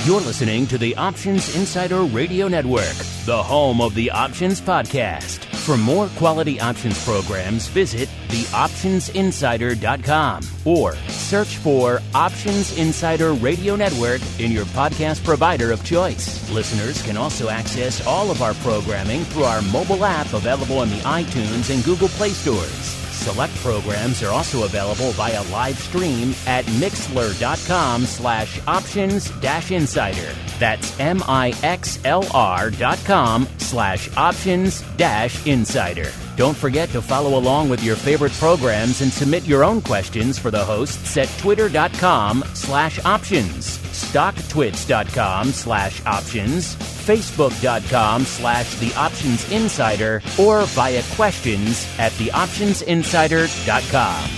You're listening to the Options Insider Radio Network, the home of the Options Podcast. For more quality options programs, visit theoptionsinsider.com or search for Options Insider Radio Network in your podcast provider of choice. Listeners can also access all of our programming through our mobile app available in the iTunes and Google Play stores. Select programs are also available via live stream at mixlr.com/options-insider. That's mixlr.com/options-insider. Don't forget to follow along with your favorite programs and submit your own questions for the hosts at twitter.com/options, stocktwits.com/options, facebook.com/theoptionsinsider, or via questions at theoptionsinsider.com.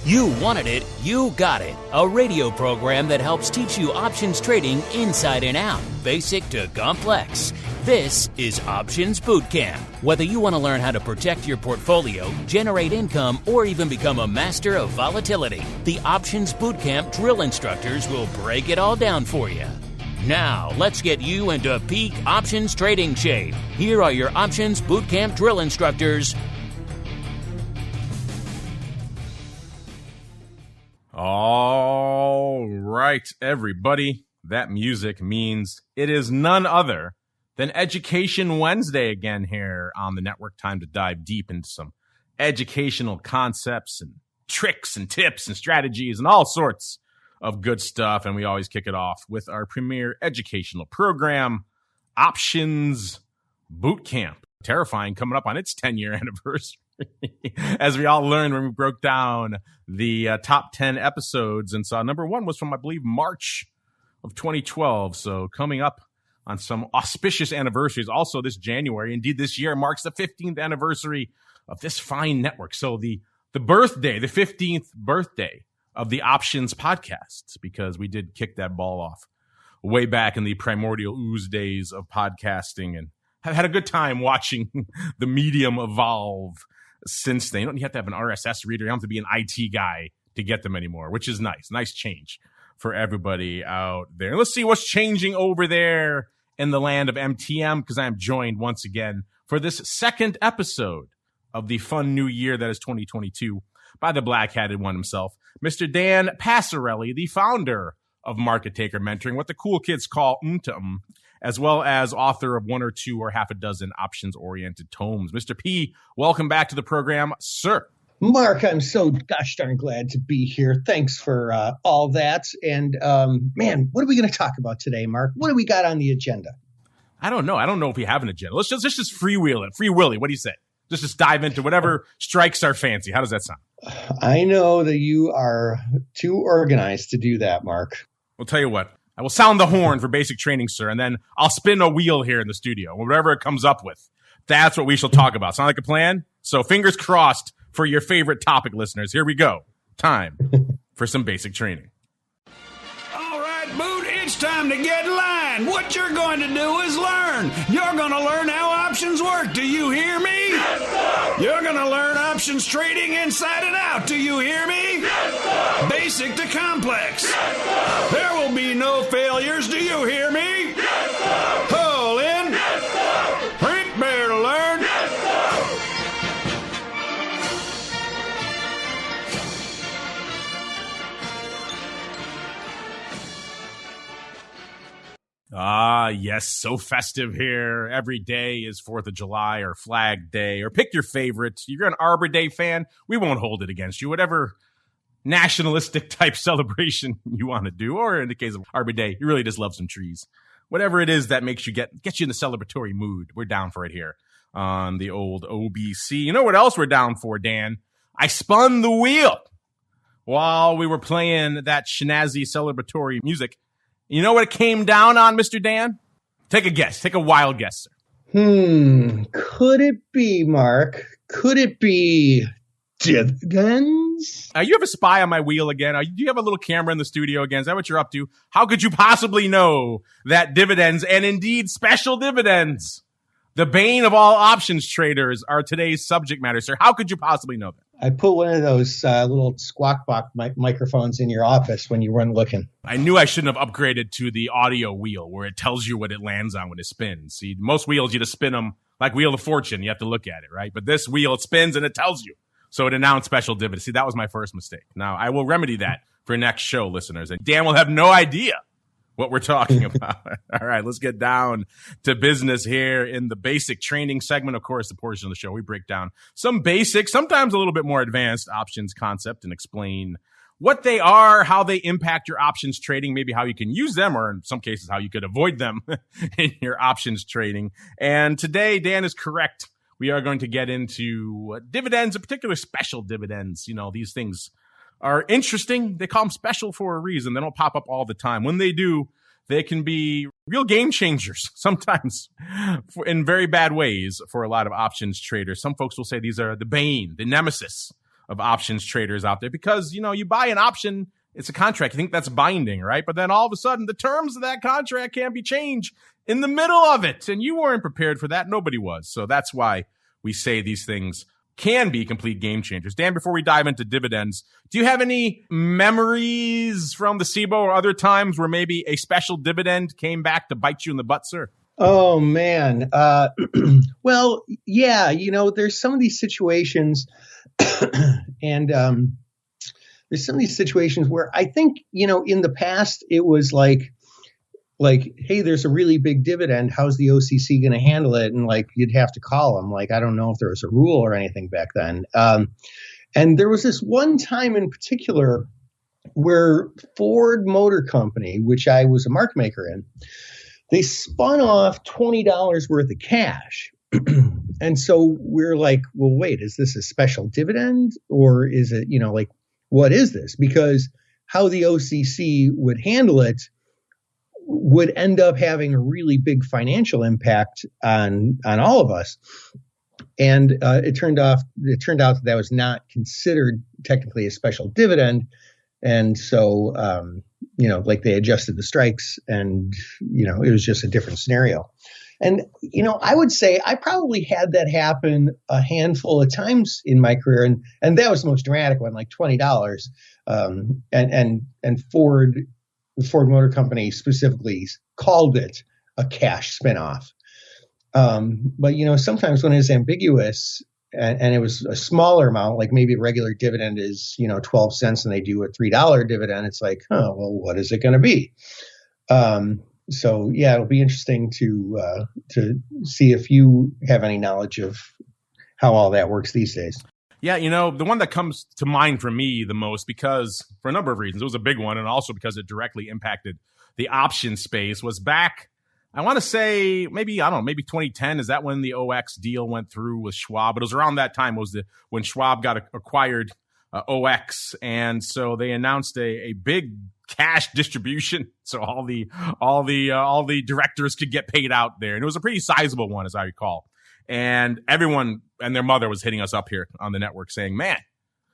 You wanted it, you got it. A radio program that helps teach you options trading inside and out, basic to complex. This is Options Bootcamp. Whether you want to learn how to protect your portfolio, generate income, or even become a master of volatility, the Options Bootcamp drill instructors will break it all down for you. Now, let's get you into peak options trading shape. Here are your Options Bootcamp drill instructors. All right, everybody. That music means it is none other than Education Wednesday again here on the network. Time to dive deep into some educational concepts and tricks and tips and strategies and all sorts of good stuff. And we always kick it off with our premier educational program, Options Bootcamp. Terrifying, coming up on its 10-year anniversary. As we all learned when we broke down the top 10 episodes and saw number one was from, I believe, March of 2012. So coming up on some auspicious anniversaries. Also this January, indeed this year, marks the 15th anniversary of this fine network. So the birthday, the 15th birthday of the Options Podcast, because we did kick that ball off way back in the primordial ooze days of podcasting, and have had a good time watching the medium evolve since then. You don't have to have an RSS reader. You don't have to be an IT guy to get them anymore, which is nice. Nice change for everybody out there. Let's see what's changing over there in the land of MTM, because I am joined once again for this second episode of the fun new year that is 2022 by the black-hatted one himself, Mr. Dan Passarelli, the founder of Market Taker Mentoring, what the cool kids call as well as author of one or two or half a dozen options-oriented tomes. Mr. P, welcome back to the program, sir. Mark, I'm so gosh darn glad to be here. Thanks for all that. And man, what are we going to talk about today, Mark? What do we got on the agenda? I don't know. I don't know if we have an agenda. Let's just freewheel it. Free Willy. What do you say? Just dive into whatever strikes our fancy. How does that sound? I know that you are too organized to do that, Mark. We'll tell you what. I will sound the horn for basic training, sir, and then I'll spin a wheel here in the studio. Whatever it comes up with, that's what we shall talk about. Sound like a plan? So fingers crossed for your favorite topic, listeners. Here we go. Time for some basic training. All right, Boot, it's time to get in line. What you're going to do is learn. You're going to learn how options work. Do you hear me? Yes, sir. You're going to learn options trading inside and out. Do you hear me? Yes, sir. Basic to complex. Yes, sir. There will be no failures. Do you hear me? Yes, sir. Pull in. Yes, sir. Prepare to learn. Yes, sir. Ah, yes, so festive here. Every day is 4th of July or Flag Day, or pick your favorite. You're an Arbor Day fan, we won't hold it against you. Whatever nationalistic type celebration you want to do, or in the case of Arbor Day, you really just love some trees. Whatever it is that makes you get you in the celebratory mood, we're down for it here on the old OBC. You know what else we're down for, Dan? I spun the wheel while we were playing that snazzy celebratory music. You know what it came down on, Mr. Dan? Take a guess. Take a wild guess, sir. Could it be, Mark? Could it be dividends? You have a spy on my wheel again. Do you have a little camera in the studio again? Is that what you're up to? How could you possibly know that dividends, and indeed special dividends, The bane of all options traders are today's subject matter, sir. How could you possibly know that? I put one of those little squawk box microphones in your office when you weren't looking. I knew I shouldn't have upgraded to the audio wheel where it tells you what it lands on when it spins. See, most wheels, you just spin them like Wheel of Fortune. You have to look at it, right? But this wheel, it spins and it tells you. So it announced special dividends. See, that was my first mistake. Now, I will remedy that for next show, listeners. And Dan will have no idea what we're talking about. All right, let's get down to business here in the basic training segment. Of course, the portion of the show we break down some basic, sometimes a little bit more advanced options concept and explain what they are, how they impact your options trading, maybe how you can use them, or in some cases, how you could avoid them in your options trading. And today, Dan is correct. We are going to get into dividends, in particular special dividends. You know, these things are interesting. They call them special for a reason. They don't pop up all the time. When they do, they can be real game changers, sometimes in very bad ways for a lot of options traders. Some folks will say these are the bane, the nemesis of options traders out there because, you know, you buy an option, it's a contract. You think that's binding, right? But then all of a sudden, the terms of that contract can be changed in the middle of it. And you weren't prepared for that. Nobody was. So that's why we say these things can be complete game changers. Dan, before we dive into dividends, do you have any memories from the SIBO or other times where maybe a special dividend came back to bite you in the butt, sir? Oh, man. Well, yeah, you know, there's some of these situations and there's some of these situations where I think, you know, in the past, it was like, hey, there's a really big dividend. How's the OCC going to handle it? And like, you'd have to call them. Like, I don't know if there was a rule or anything back then. And there was this one time in particular where Ford Motor Company, which I was a market maker in, they spun off $20 worth of cash. And so we're like, well, wait, is this a special dividend or is it, you know, like, what is this? Because how the OCC would handle it would end up having a really big financial impact on all of us. And it turned out that was not considered technically a special dividend. And so, you know, like they adjusted the strikes and, you know, it was just a different scenario. And, you know, I would say I probably had that happen a handful of times in my career. And that was the most dramatic one, like $20. And the Ford Motor Company specifically called it a cash spinoff. But, you know, sometimes when it's ambiguous and it was a smaller amount, like maybe a regular dividend is, you know, 12 cents and they do a $3 dividend, it's like, well, what is it going to be? So, yeah, it'll be interesting to see if you have any knowledge of how all that works these days. Yeah, you know, the one that comes to mind for me the most, because for a number of reasons, it was a big one, and also because it directly impacted the option space, was back, I want to say, maybe 2010. Is that when the OX deal went through with Schwab? But it was around that time when Schwab got acquired OX, and so they announced a big cash distribution, so all the directors could get paid out there, and it was a pretty sizable one, as I recall. And everyone and their mother was hitting us up here on the network saying, man,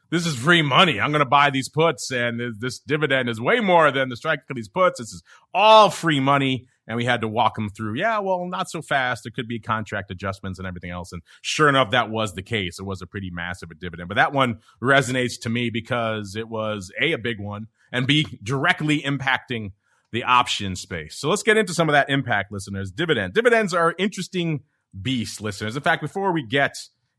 this is free money. I'm going to buy these puts, and this dividend is way more than the strike for these puts. This is all free money. And we had to walk them through. Yeah, well, not so fast. There could be contract adjustments and everything else. And sure enough, that was the case. It was a pretty massive dividend. But that one resonates to me because it was A, big one, and B, directly impacting the option space. So let's get into some of that impact, listeners. Dividends are interesting beast, listeners. In fact, before we get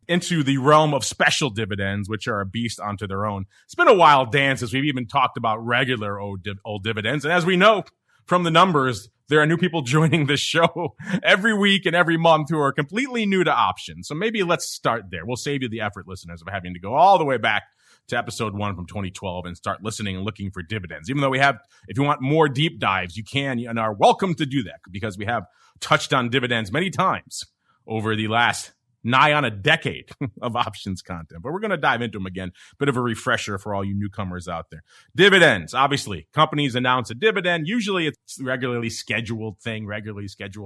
into the realm of special dividends, which are a beast onto their own, it's been a while, Dan, since we've even talked about regular old dividends. And as we know from the numbers, there are new people joining this show every week and every month who are completely new to options. So maybe let's start there. We'll save you the effort, listeners, of having to go all the way back to episode 1 from 2012 and start listening and looking for dividends. Even though we have, if you want more deep dives, you can and are welcome to do that because we have touched on dividends many times over the last nigh on a decade of options content, but we're going to dive into them again. Bit of a refresher for all you newcomers out there. Dividends, obviously, companies announce a dividend. Usually it's regularly scheduled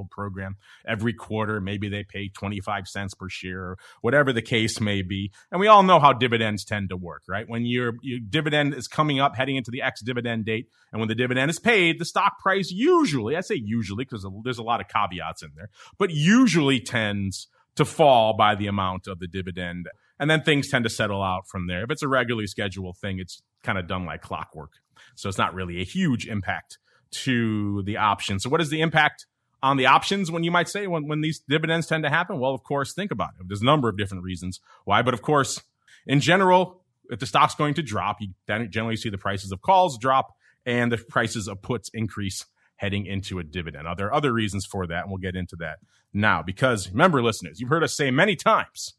program every quarter. Maybe they pay 25 cents per share or whatever the case may be. And we all know how dividends tend to work, right? When your dividend is coming up, heading into the ex-dividend date, and when the dividend is paid, the stock price usually, I say usually because there's a lot of caveats in there, but usually tends to fall by the amount of the dividend. And then things tend to settle out from there. If it's a regularly scheduled thing, it's kind of done like clockwork. So it's not really a huge impact to the options. So what is the impact on the options when you might say when these dividends tend to happen? Well, of course, think about it. There's a number of different reasons why. But of course, in general, if the stock's going to drop, you then generally see the prices of calls drop and the prices of puts increase heading into a dividend. Now, there are other reasons for that, and we'll get into that now. Because remember, listeners, you've heard us say many times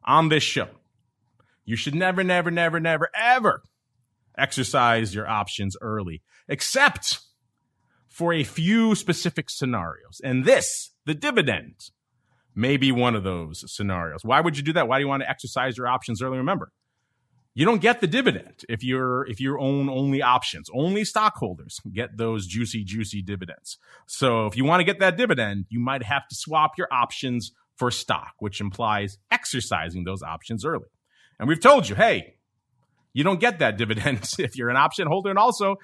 on this show, you should never, never, never, never, ever exercise your options early, except for a few specific scenarios. And this, the dividend, may be one of those scenarios. Why would you do that? Why do you want to exercise your options early? Remember, you don't get the dividend if you own only options. Only stockholders get those juicy dividends. So if you want to get that dividend, you might have to swap your options for stock, which implies exercising those options early. And we've told you, hey, you don't get that dividend if you're an option holder. And also,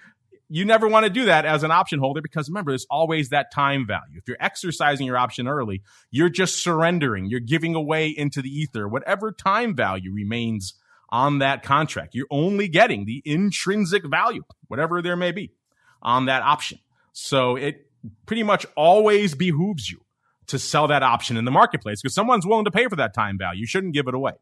you never want to do that as an option holder because remember, there's always that time value. If you're exercising your option early, you're just surrendering. You're giving away into the ether whatever time value remains on that contract. You're only getting the intrinsic value, whatever there may be, on that option. So it pretty much always behooves you to sell that option in the marketplace because someone's willing to pay for that time value. You shouldn't give it away.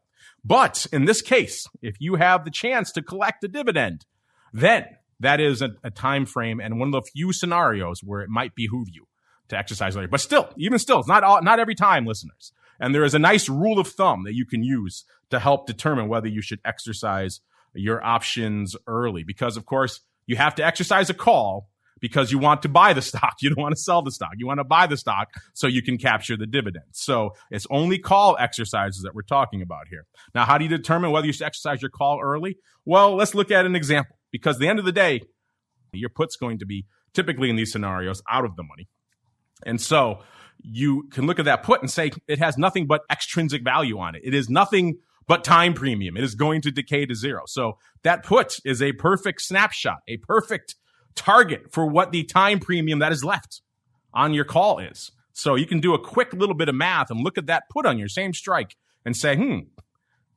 But in this case, if you have the chance to collect a dividend, then that is a time frame and one of the few scenarios where it might behoove you to exercise later. But still, it's not every time, listeners. And there is a nice rule of thumb that you can use to help determine whether you should exercise your options early. Because, of course, you have to exercise a call because you want to buy the stock. You don't want to sell the stock. You want to buy the stock so you can capture the dividend. So it's only call exercises that we're talking about here. Now, how do you determine whether you should exercise your call early? Well, let's look at an example. Because at the end of the day, your put's going to be typically in these scenarios out of the money. And so you can look at that put and say it has nothing but extrinsic value on it. It is nothing but time premium. It is going to decay to zero. So that put is a perfect snapshot, a perfect target for what the time premium that is left on your call is. So you can do a quick little bit of math and look at that put on your same strike and say,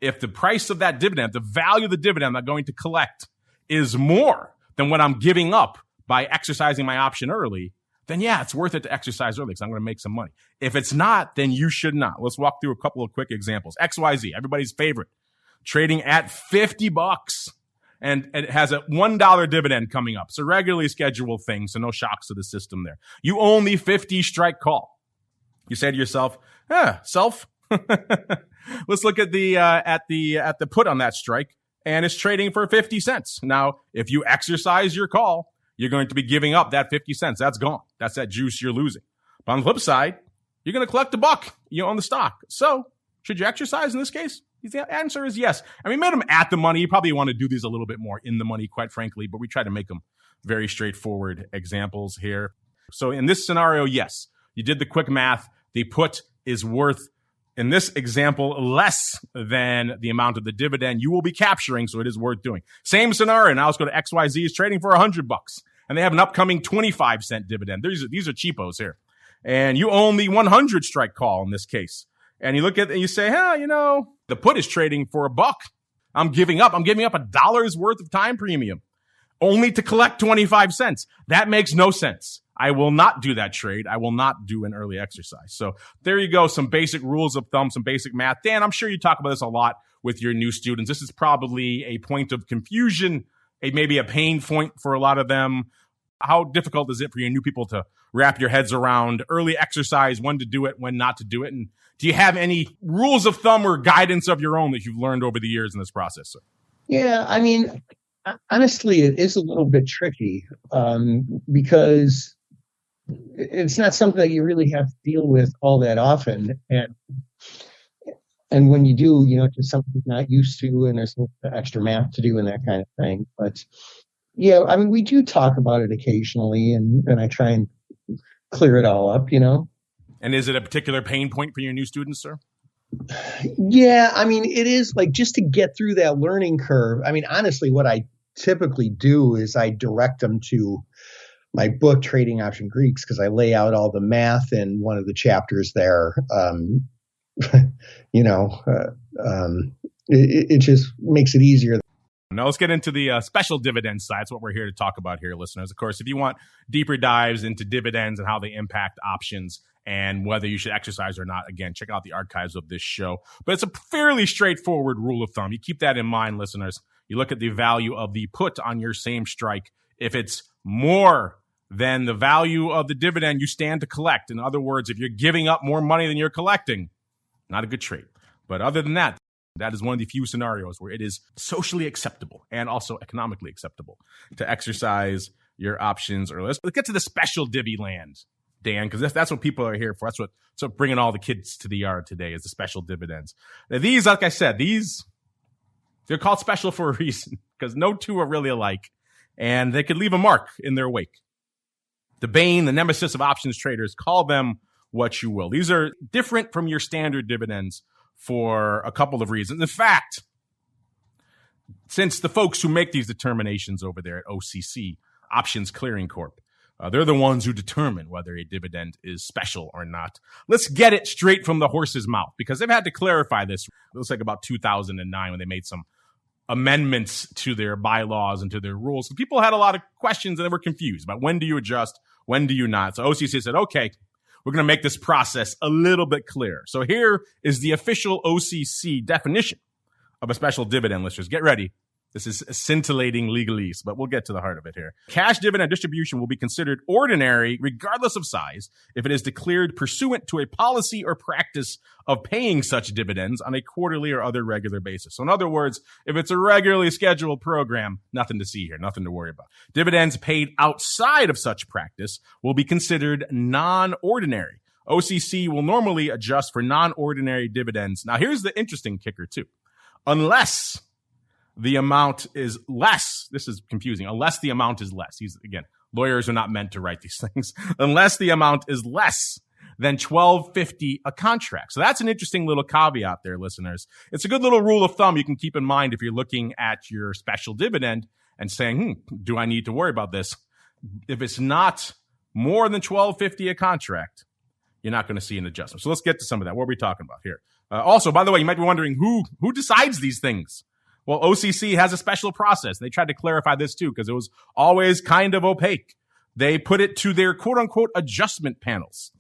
if the price of that dividend, the value of the dividend I'm going to collect is more than what I'm giving up by exercising my option early, then yeah, it's worth it to exercise early because I'm going to make some money. If it's not, then you should not. Let's walk through a couple of quick examples. XYZ, everybody's favorite, trading at $50 and it has a $1 dividend coming up. It's a regularly scheduled thing, so no shocks to the system there. You own the 50 strike call. You say to yourself, self, let's look at the put on that strike. And it's trading for 50 cents. Now, if you exercise your call, you're going to be giving up that 50 cents. That's gone. That's that juice you're losing. But on the flip side, you're going to collect a buck, on the stock. So should you exercise in this case? The answer is yes. And we made them at the money. You probably want to do these a little bit more in the money, quite frankly, but we try to make them very straightforward examples here. So in this scenario, yes, you did the quick math. The put is worth, in this example, less than the amount of the dividend you will be capturing, so it is worth doing. Same scenario. Now let's go to XYZ is trading for $100, and they have an upcoming 25-cent dividend. These are cheapos here. And you own the 100 strike call in this case. And you look at it and you say, the put is trading for $1. I'm giving up $1 worth of time premium only to collect 25 cents. That makes no sense. I will not do that trade. I will not do an early exercise. So there you go. Some basic rules of thumb, some basic math. Dan, I'm sure you talk about this a lot with your new students. This is probably a point of confusion, maybe a pain point for a lot of them. How difficult is it for your new people to wrap your heads around early exercise, when to do it, when not to do it? And do you have any rules of thumb or guidance of your own that you've learned over the years in this process, sir? Yeah, I mean, honestly, it is a little bit tricky because it's not something that you really have to deal with all that often. And And when you do, just something you're not used to, and there's extra math to do and that kind of thing. But yeah, I mean, we do talk about it occasionally, and I try and clear it all up. And is it a particular pain point for your new students, sir? Yeah, I mean, it is like just to get through that learning curve. I mean, honestly, what I typically do is I direct them to my book, Trading Option Greeks, because I lay out all the math in one of the chapters there. It just makes it easier. Now let's get into the special dividend side. That's what we're here to talk about here, listeners. Of course, if you want deeper dives into dividends and how they impact options and whether you should exercise or not, again, check out the archives of this show. But it's a fairly straightforward rule of thumb. You keep that in mind, listeners. You look at the value of the put on your same strike. If it's more than the value of the dividend you stand to collect, in other words, if you're giving up more money than you're collecting, not a good trade. But other than that, that is one of the few scenarios where it is socially acceptable and also economically acceptable to exercise your options early. Let's get to the special divvy land, Dan, because that's what people are here for. That's what bringing all the kids to the yard today is the special dividends. Now, these, like I said, they're called special for a reason because no two are really alike, and they could leave a mark in their wake. The bane, the nemesis of options traders, call them what you will. These are different from your standard dividends for a couple of reasons. In fact, since the folks who make these determinations over there at OCC, Options Clearing Corp, they're the ones who determine whether a dividend is special or not. Let's get it straight from the horse's mouth, because they've had to clarify this. It looks like about 2009 when they made some amendments to their bylaws and to their rules. So people had a lot of questions and they were confused about when do you adjust, when do you not. So OCC said, okay, we're going to make this process a little bit clearer. So here is the official OCC definition of a special dividend, listeners. Get ready. This is scintillating legalese, but we'll get to the heart of it here. Cash dividend distribution will be considered ordinary, regardless of size, if it is declared pursuant to a policy or practice of paying such dividends on a quarterly or other regular basis. So in other words, if it's a regularly scheduled program, nothing to see here, nothing to worry about. Dividends paid outside of such practice will be considered non-ordinary. OCC will normally adjust for non-ordinary dividends. Now, here's the interesting kicker, too. Unless the amount is less. This is confusing. Unless the amount is less. Again, lawyers are not meant to write these things. Unless the amount is less than $12.50 a contract. So that's an interesting little caveat there, listeners. It's a good little rule of thumb you can keep in mind if you're looking at your special dividend and saying, do I need to worry about this? If it's not more than $12.50 a contract, you're not going to see an adjustment. So let's get to some of that. What are we talking about here? Also, by the way, you might be wondering who decides these things. Well, OCC has a special process. They tried to clarify this too because it was always kind of opaque. They put it to their quote unquote adjustment panels.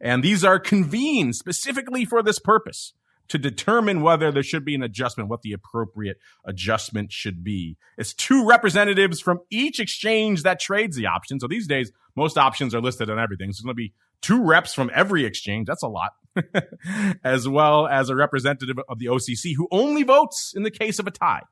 And these are convened specifically for this purpose to determine whether there should be an adjustment, what the appropriate adjustment should be. It's 2 representatives from each exchange that trades the option. So these days, most options are listed on everything. So it's going to be 2 reps from every exchange. That's a lot. As well as a representative of the OCC who only votes in the case of a tie.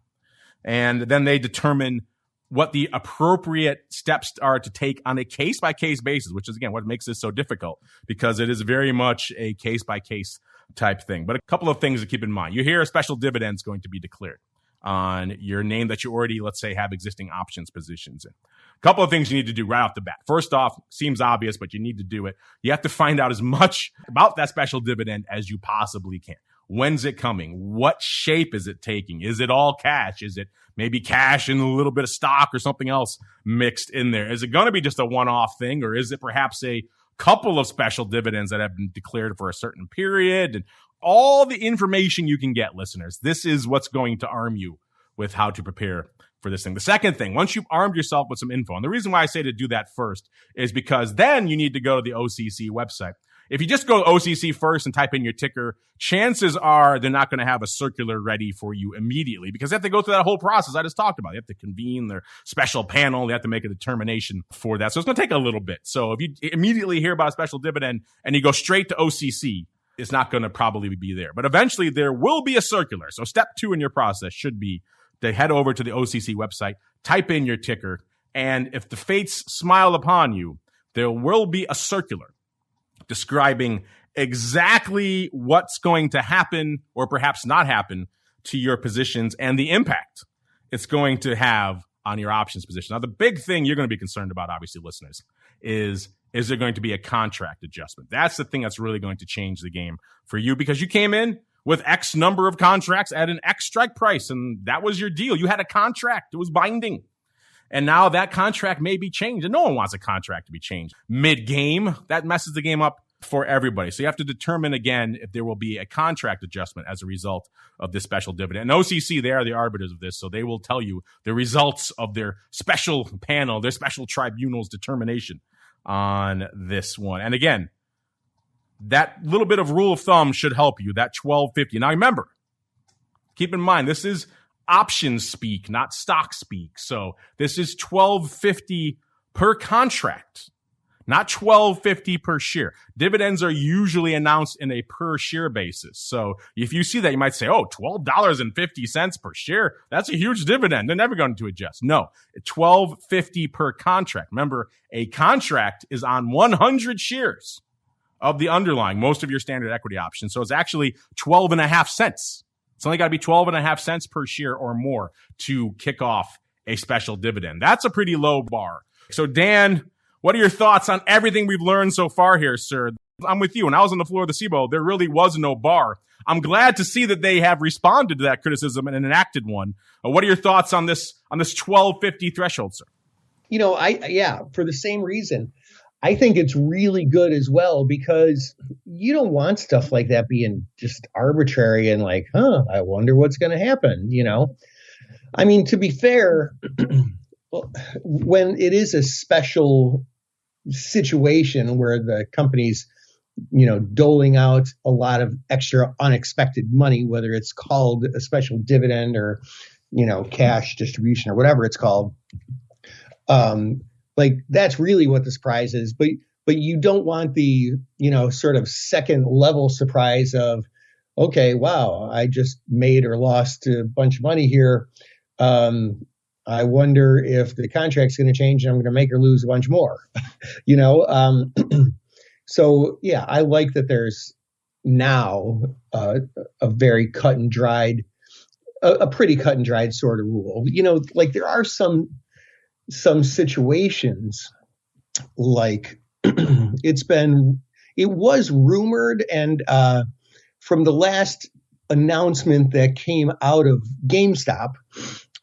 And then they determine what the appropriate steps are to take on a case-by-case basis, which is, again, what makes this so difficult, because it is very much a case-by-case type thing. But a couple of things to keep in mind. You hear a special dividend is going to be declared on your name that you already, let's say, have existing options positions in. A couple of things you need to do right off the bat. First off, seems obvious, but you need to do it. You have to find out as much about that special dividend as you possibly can. When's it coming? What shape is it taking? Is it all cash? Is it maybe cash and a little bit of stock or something else mixed in there? Is it going to be just a one-off thing, or is it perhaps a couple of special dividends that have been declared for a certain period? And all the information you can get, listeners. This is what's going to arm you with how to prepare for this thing. The second thing, once you've armed yourself with some info, and the reason why I say to do that first is because then you need to go to the OCC website. If you just go to OCC first and type in your ticker, chances are they're not going to have a circular ready for you immediately because they have to go through that whole process I just talked about. They have to convene their special panel. They have to make a determination for that. So it's going to take a little bit. So if you immediately hear about a special dividend and you go straight to OCC, it's not going to probably be there. But eventually there will be a circular. So step 2 in your process should be to head over to the OCC website, type in your ticker, and if the fates smile upon you, there will be a circular describing exactly what's going to happen or perhaps not happen to your positions and the impact it's going to have on your options position. Now, the big thing you're going to be concerned about, obviously, listeners, is there going to be a contract adjustment? That's the thing that's really going to change the game for you, because you came in with X number of contracts at an X strike price, and that was your deal. You had a contract. It was binding. And now that contract may be changed, and no one wants a contract to be changed mid-game. That messes the game up for everybody. So you have to determine again if there will be a contract adjustment as a result of this special dividend. And OCC, they are the arbiters of this, so they will tell you the results of their special panel, their special tribunal's determination on this one. And again, that little bit of rule of thumb should help you, that $12.50. Now remember, keep in mind, this is options speak, not stock speak. So this is $12.50 per contract, not $12.50 per share. Dividends are usually announced in a per share basis. So if you see that, you might say, oh, $12.50 per share. That's a huge dividend. They're never going to adjust. No, $12.50 per contract. Remember, a contract is on 100 shares of the underlying, most of your standard equity options. So it's actually 12.5 cents. It's only got to be 12.5 cents per share or more to kick off a special dividend. That's a pretty low bar. So Dan, what are your thoughts on everything we've learned so far here, sir? I'm with you. When I was on the floor of the SIBO, there really was no bar. I'm glad to see that they have responded to that criticism and enacted one. What are your thoughts on this $12.50 threshold, sir? For the same reason. I think it's really good as well, because you don't want stuff like that being just arbitrary and like, I wonder what's going to happen, I mean, to be fair, when it is a special situation where the company's, doling out a lot of extra unexpected money, whether it's called a special dividend or, cash distribution or whatever it's called, like that's really what the surprise is, but you don't want the, sort of second level surprise of, okay, wow, I just made or lost a bunch of money here. I wonder if the contract's going to change and I'm going to make or lose a bunch more, So yeah, I like that there's now a very cut and dried, a pretty cut and dried sort of rule. Like there are some situations like it was rumored, and from the last announcement that came out of GameStop,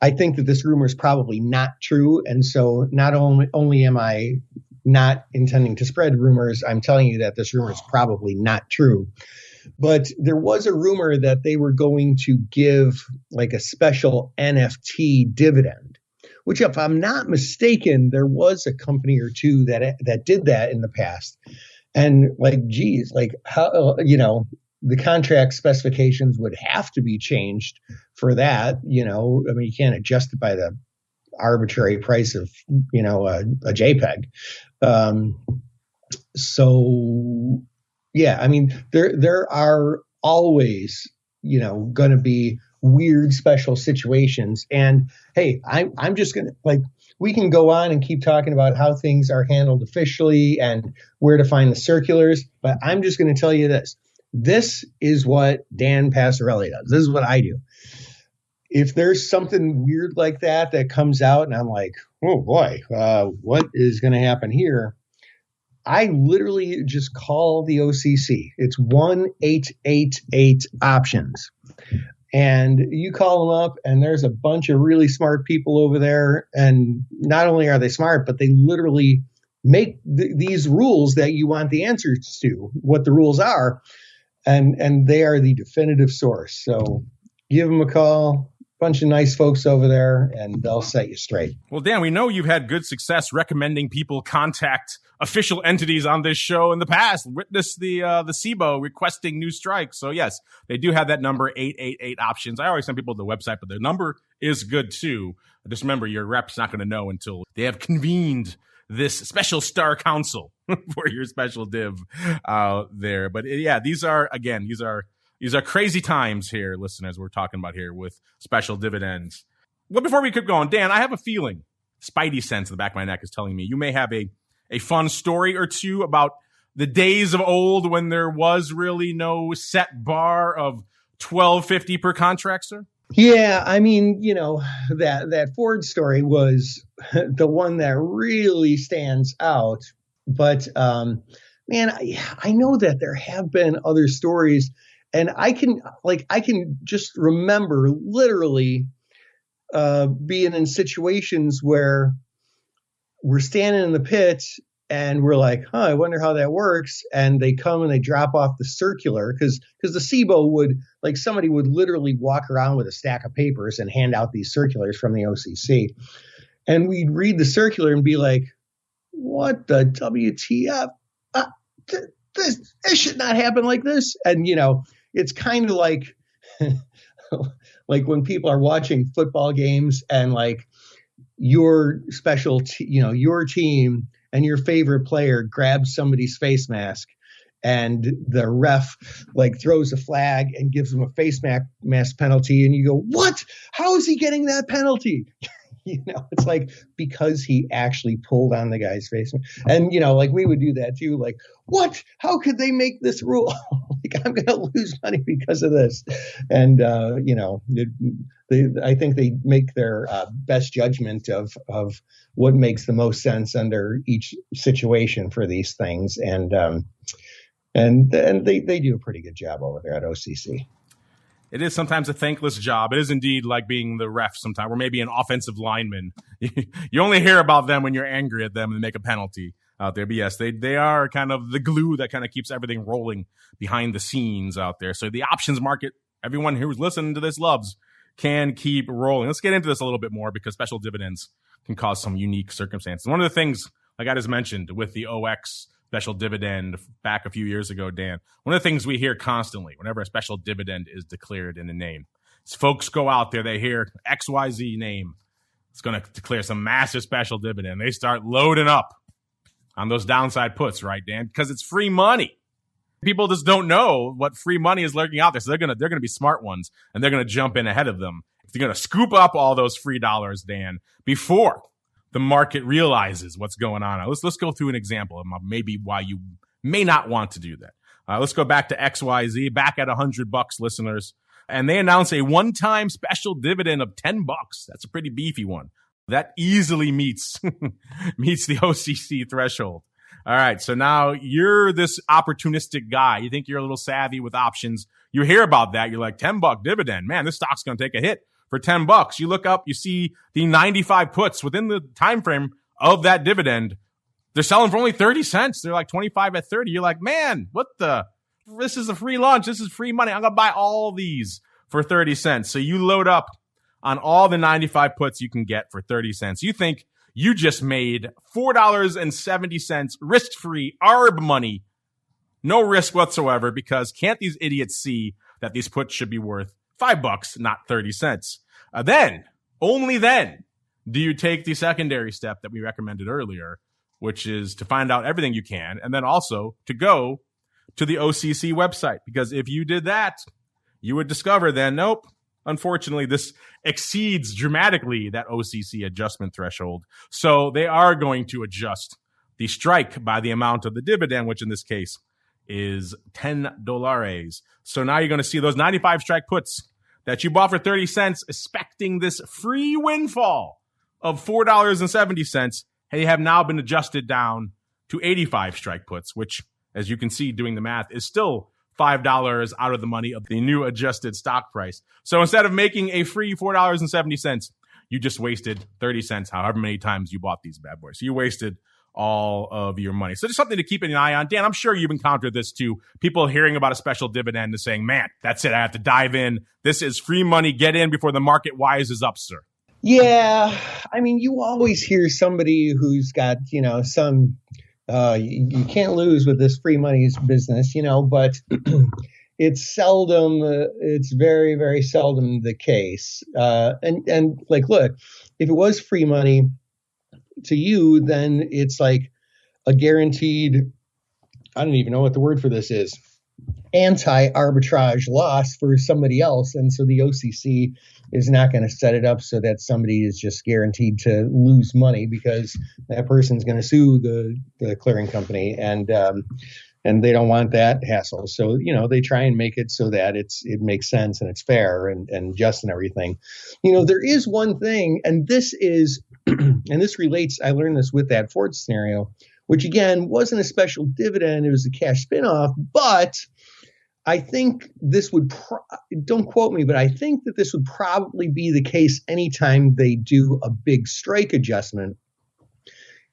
I think that this rumor is probably not true. And so not only am I not intending to spread rumors, I'm telling you that this rumor is probably not true. But there was a rumor that they were going to give like a special NFT dividend, which, if I'm not mistaken, there was a company or two that did that in the past. And like, geez, like how, the contract specifications would have to be changed for that. I mean, you can't adjust it by the arbitrary price of, a JPEG. So yeah, I mean, there are always, going to be weird special situations. And hey, I'm just going to we can go on and keep talking about how things are handled officially and where to find the circulars, but I'm just going to tell you this. This is what Dan Passarelli does. This is what I do. If there's something weird like that comes out and I'm like, oh boy, what is going to happen here? I literally just call the OCC. It's 1-888 options. And you call them up and there's a bunch of really smart people over there. And not only are they smart, but they literally make these rules that you want the answers to, what the rules are. And they are the definitive source. So give them a call. Bunch of nice folks over there, and they'll set you straight. Well, Dan, we know you've had good success recommending people contact official entities on this show in the past. Witness the SIBO requesting new strikes. So yes, they do have that number, 888 options. I always send people to the website, but the number is good too. Just remember, your rep's not going to know until they have convened this special star council for your special div out there. But yeah, these are crazy times here, listeners, we're talking about here with special dividends. Well, before we keep going, Dan, I have a feeling, spidey sense in the back of my neck is telling me you may have a fun story or two about the days of old when there was really no set bar of $12.50 per contract, sir? Yeah, I mean, that Ford story was the one that really stands out. But man, I know that there have been other stories, and I can just remember literally being in situations where we're standing in the pit and we're like, I wonder how that works. And they come and they drop off the circular because the SIBO would, like, somebody would literally walk around with a stack of papers and hand out these circulars from the OCC. And we'd read the circular and be like, what the WTF? This should not happen like this. And, it's kind of like, like when people are watching football games and like your your team and your favorite player grabs somebody's face mask and the ref like throws a flag and gives them a face mask penalty. And you go, what? How is he getting that penalty? It's like, because he actually pulled on the guy's face. And, like we would do that too. Like, what? How could they make this rule? Like, I'm going to lose money because of this. And, I think they make their best judgment of what makes the most sense under each situation for these things. And they do a pretty good job over there at OCC. It is sometimes a thankless job. It is indeed like being the ref sometimes, or maybe an offensive lineman. You only hear about them when you're angry at them and make a penalty out there. But yes, they are kind of the glue that kind of keeps everything rolling behind the scenes out there. So the options market, everyone who's listening to this loves, can keep rolling. Let's get into this a little bit more because special dividends can cause some unique circumstances. One of the things, like I just mentioned, with the OX special dividend back a few years ago, Dan, one of the things we hear constantly whenever a special dividend is declared in a name is folks go out there, they hear XYZ name. It's going to declare some massive special dividend. They start loading up on those downside puts, right, Dan? Because it's free money. People just don't know what free money is lurking out there. So they're going to be smart ones, and they're going to jump in ahead of them. They're going to scoop up all those free dollars, Dan, before the market realizes what's going on. Let's go through an example of maybe why you may not want to do that. Let's go back to XYZ, back at $100, listeners. And they announce a one-time special dividend of $10. That's a pretty beefy one. That easily meets the OCC threshold. All right, so now you're this opportunistic guy. You think you're a little savvy with options. You hear about that. You're like, $10 dividend. Man, this stock's going to take a hit for $10. You look up, you see the 95 puts within the time frame of that dividend. They're selling for only 30 cents. They're like 25 at 30. You're like, man, this is a free lunch. This is free money. I'm going to buy all these for 30 cents. So you load up on all the 95 puts you can get for 30 cents. You think you just made $4.70 risk-free ARB money. No risk whatsoever, because can't these idiots see that these puts should be worth $5, not 30 cents. Only then, do you take the secondary step that we recommended earlier, which is to find out everything you can, and then also to go to the OCC website. Because if you did that, you would discover then, nope, unfortunately, this exceeds dramatically that OCC adjustment threshold. So they are going to adjust the strike by the amount of the dividend, which in this case is $10. So now you're going to see those 95 strike puts that you bought for 30 cents, expecting this free windfall of $4.70. They have now been adjusted down to 85 strike puts, which, as you can see doing the math, is still $5 out of the money of the new adjusted stock price. So instead of making a free $4.70, you just wasted 30 cents, however many times you bought these bad boys. So you wasted all of your money. So just something to keep an eye on. Dan, I'm sure you've encountered this too. People hearing about a special dividend and saying, man, that's it. I have to dive in. This is free money. Get in before the market wises up, sir. Yeah. I mean, you always hear somebody who's got, some, you can't lose with this free money business, but it's seldom, it's very, very seldom the case. And like, look, if it was free money to you, then it's like a guaranteed, I don't even know what the word for this is, anti-arbitrage loss for somebody else. And so the OCC is not going to set it up so that somebody is just guaranteed to lose money because that person's going to sue the clearing company. And and they don't want that hassle. So, they try and make it so that it makes sense and it's fair and just and everything. There is one thing, and this is, and this relates, I learned this with that Ford scenario, which again wasn't a special dividend. It was a cash spinoff, but I think this would, don't quote me, but I think that this would probably be the case anytime they do a big strike adjustment,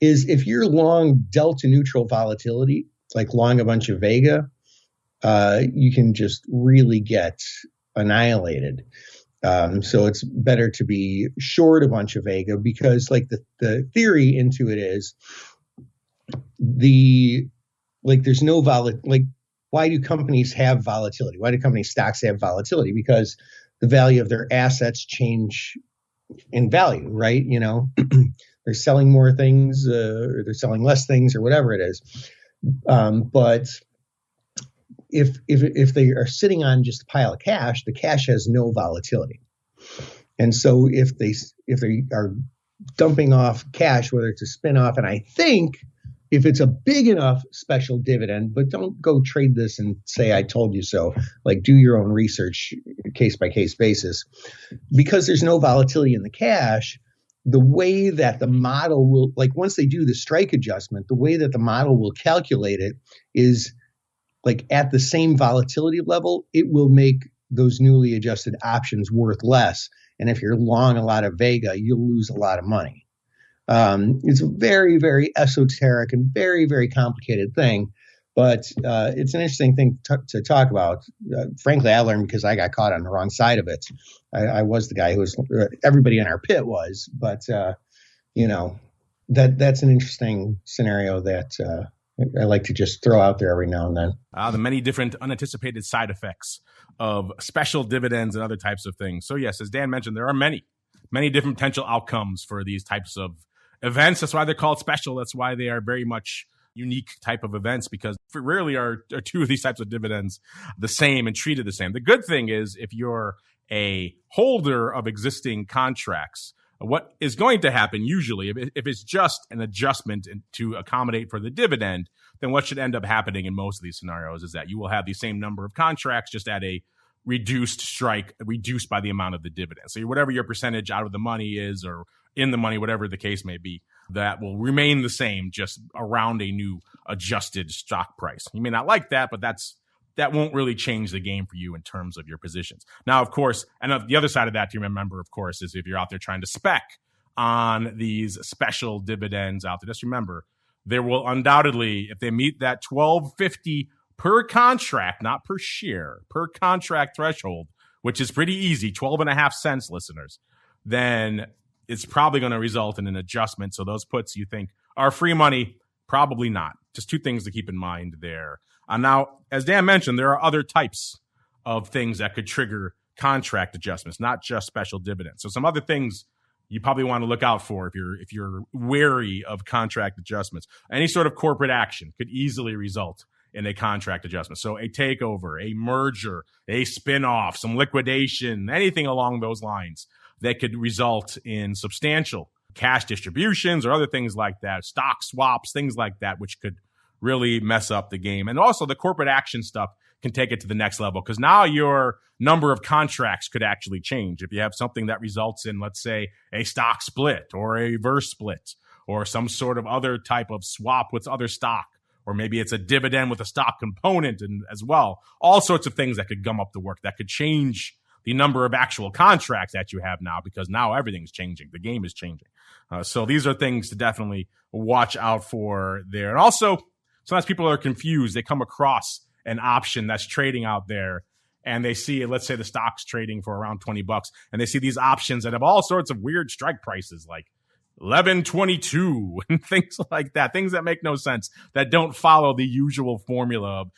is if you're long delta neutral volatility, like long a bunch of Vega, you can just really get annihilated. So it's better to be short a bunch of Vega, because like the theory into it is there's no why do companies have volatility? Why do company stocks have volatility? Because the value of their assets change in value, right? They're selling more things, or they're selling less things, or whatever it is. But if they are sitting on just a pile of cash, the cash has no volatility. And so if they are dumping off cash, whether it's a spin-off, and I think if it's a big enough special dividend, but don't go trade this and say, I told you so, like do your own research case by case basis, because there's no volatility in the cash. The way that the model will, like once they do the strike adjustment, the way that the model will calculate it is like at the same volatility level, it will make those newly adjusted options worth less. And if you're long a lot of Vega, you'll lose a lot of money. It's a very, very esoteric and very, very complicated thing, but it's an interesting thing to talk about. Frankly, I learned because I got caught on the wrong side of it. I was the guy who was, everybody in our pit was, but that's an interesting scenario that I like to just throw out there every now and then. The many different unanticipated side effects of special dividends and other types of things. So yes, as Dan mentioned, there are many different potential outcomes for these types of events. That's why they're called special. That's why they are very much unique type of events, because rarely are two of these types of dividends the same and treated the same. The good thing is if you're a holder of existing contracts, what is going to happen usually, if it's just an adjustment to accommodate for the dividend, then what should end up happening in most of these scenarios is that you will have the same number of contracts just at a reduced strike, reduced by the amount of the dividend. So whatever your percentage out of the money is, or in the money, whatever the case may be, that will remain the same, just around a new adjusted stock price. You may not like that, but that won't really change the game for you in terms of your positions. Now, of course, and the other side of that to remember, of course, is if you're out there trying to spec on these special dividends out there, just remember, there will undoubtedly, if they meet that $12.50 per contract, not per share, per contract threshold, which is pretty easy, 12.5 cents, listeners, then it's probably going to result in an adjustment. So those puts you think are free money, probably not. Just two things to keep in mind there. Now, as Dan mentioned, there are other types of things that could trigger contract adjustments, not just special dividends. So some other things you probably want to look out for if you're wary of contract adjustments. Any sort of corporate action could easily result in a contract adjustment. So a takeover, a merger, a spin-off, some liquidation, anything along those lines that could result in substantial cash distributions or other things like that, stock swaps, things like that, which could really mess up the game. And also the corporate action stuff can take it to the next level, because now your number of contracts could actually change. If you have something that results in, let's say, a stock split or a reverse split or some sort of other type of swap with other stock, or maybe it's a dividend with a stock component and as well, all sorts of things that could gum up the work, that could change the number of actual contracts that you have now, because now everything's changing. The game is changing. So these are things to definitely watch out for there. And also, sometimes people are confused. They come across an option that's trading out there and they see, let's say the stock's trading for around $20, and they see these options that have all sorts of weird strike prices like 11.22 and things like that, things that make no sense, that don't follow the usual formula of,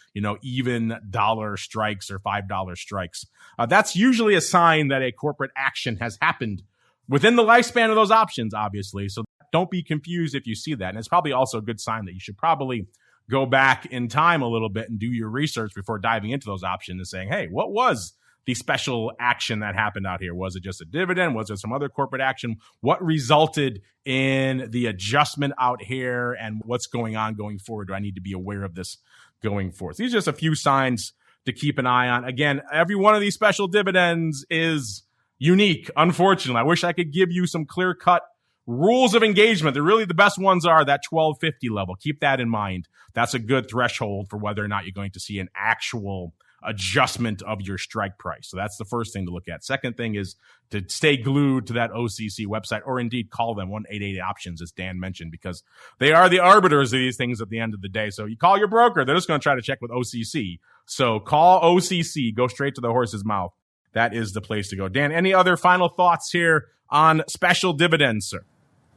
even dollar strikes or $5 strikes. That's usually a sign that a corporate action has happened within the lifespan of those options, obviously. So don't be confused if you see that. And it's probably also a good sign that you should probably go back in time a little bit and do your research before diving into those options and saying, hey, what was the special action that happened out here? Was it just a dividend? Was it some other corporate action? What resulted in the adjustment out here, and what's going on going forward? Do I need to be aware of this going forth. These are just a few signs to keep an eye on. Again, every one of these special dividends is unique, unfortunately. I wish I could give you some clear-cut rules of engagement. They're really the best ones are that 1250 level. Keep that in mind. That's a good threshold for whether or not you're going to see an actual adjustment of your strike price. So that's the first thing to look at. Second thing is to stay glued to that OCC website, or indeed call them 1-888-OPTIONS, as Dan mentioned, because they are the arbiters of these things at the end of the day. So you call your broker, they're just going to try to check with OCC. So call OCC, go straight to the horse's mouth. That is the place to go. Dan, any other final thoughts here on special dividends, sir?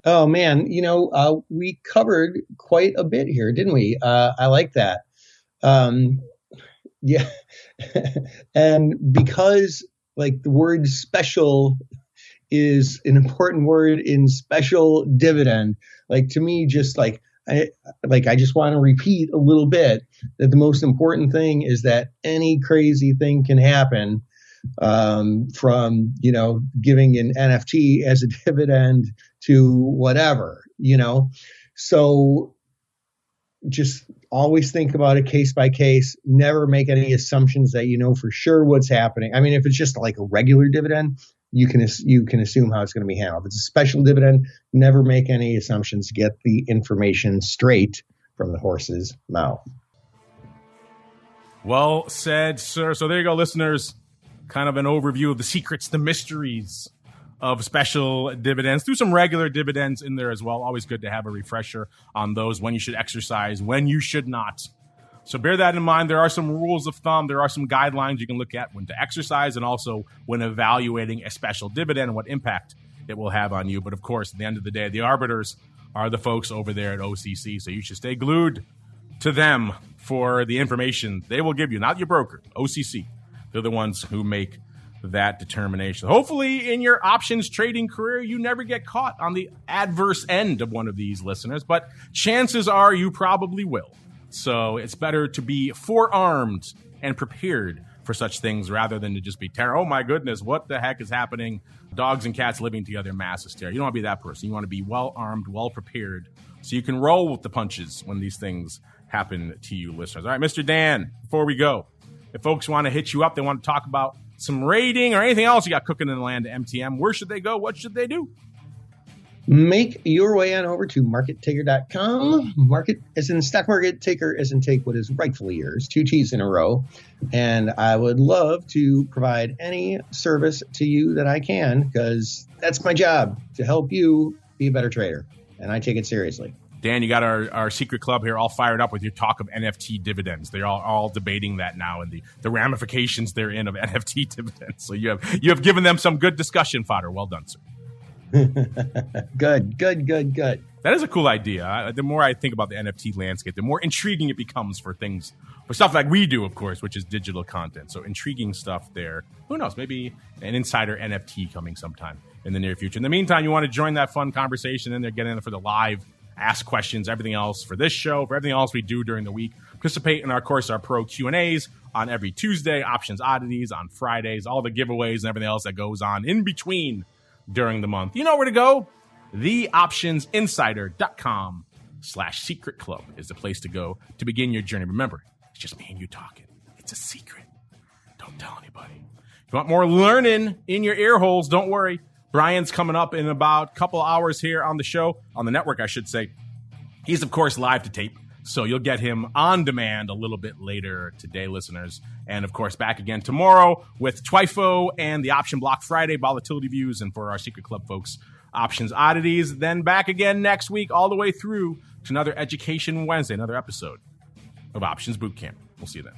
Oh, man, we covered quite a bit here, didn't we? I like that. Yeah. And because the word special is an important word in special dividend, to me, I just want to repeat a little bit that the most important thing is that any crazy thing can happen, from, giving an NFT as a dividend to whatever, so just always think about it case by case. Never make any assumptions that for sure what's happening. I mean, if it's just like a regular dividend, you can assume how it's going to be handled. If it's a special dividend, never make any assumptions. Get the information straight from the horse's mouth. Well said, sir. So there you go, listeners. Kind of an overview of the secrets, the mysteries of special dividends. Threw some regular dividends in there as well. Always good to have a refresher on those, when you should exercise, when you should not. So bear that in mind. There are some rules of thumb. There are some guidelines you can look at when to exercise, and also when evaluating a special dividend and what impact it will have on you. But of course, at the end of the day, the arbiters are the folks over there at OCC. So you should stay glued to them for the information they will give you, not your broker, OCC. They're the ones who make that determination. Hopefully in your options trading career, you never get caught on the adverse end of one of these, listeners, but chances are you probably will. So it's better to be forearmed and prepared for such things rather than to just be oh my goodness, what the heck is happening? Dogs and cats living together, mass hysteria. You don't want to be that person. You want to be well armed, well prepared, so you can roll with the punches when these things happen to you, listeners. All right, Mr. Dan, before we go, if folks want to hit you up, they want to talk about some rating or anything else you got cooking in the land of MTM, where should they go? What should they do? Make your way on over to markettaker.com. Market as in stock market, taker as in take what is rightfully yours, 2 T's in a row. And I would love to provide any service to you that I can, because that's my job, to help you be a better trader. And I take it seriously. Dan, you got our secret club here all fired up with your talk of NFT dividends. They're all debating that now and the ramifications therein of NFT dividends. So you have given them some good discussion fodder. Well done, sir. Good. That is a cool idea. The more I think about the NFT landscape, the more intriguing it becomes for stuff like we do, of course, which is digital content. So intriguing stuff there. Who knows? Maybe an insider NFT coming sometime in the near future. In the meantime, you want to join that fun conversation in there, get in for the live ask questions, everything else for this show, for everything else we do during the week. Participate in our pro Q&As on every Tuesday, options oddities on Fridays, all the giveaways and everything else that goes on in between during the month. You know where to go. TheOptionsInsider.com/secret club is the place to go to begin your journey. Remember, it's just me and you talking. It's a secret. Don't tell anybody. If you want more learning in your ear holes, don't worry. Brian's coming up in about a couple hours here on the show, on the network, I should say. He's, of course, live to tape, so you'll get him on demand a little bit later today, listeners. And, of course, back again tomorrow with Twifo and the Option Block Friday volatility views, and for our Secret Club folks, Options Oddities. Then back again next week all the way through to another Education Wednesday, another episode of Options Bootcamp. We'll see you then.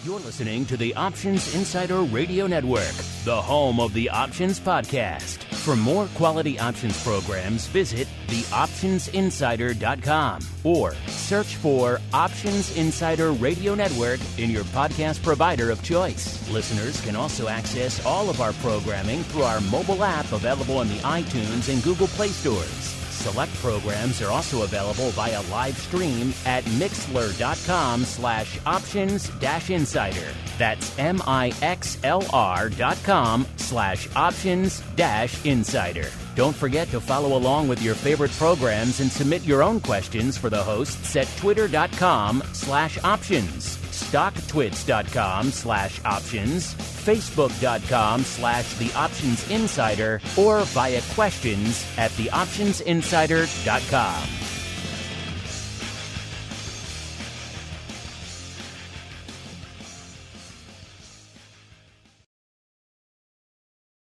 You're listening to the Options Insider Radio Network, the home of the Options Podcast. For more quality options programs, visit theoptionsinsider.com or search for Options Insider Radio Network in your podcast provider of choice. Listeners can also access all of our programming through our mobile app available in the iTunes and Google Play stores. Select programs are also available via live stream at mixlr.com/options-insider. That's MIXLR.com/options-insider. Don't forget to follow along with your favorite programs and submit your own questions for the hosts at twitter.com/options, stocktwits.com/options, facebook.com/The Options Insider, or via questions@theoptionsinsider.com.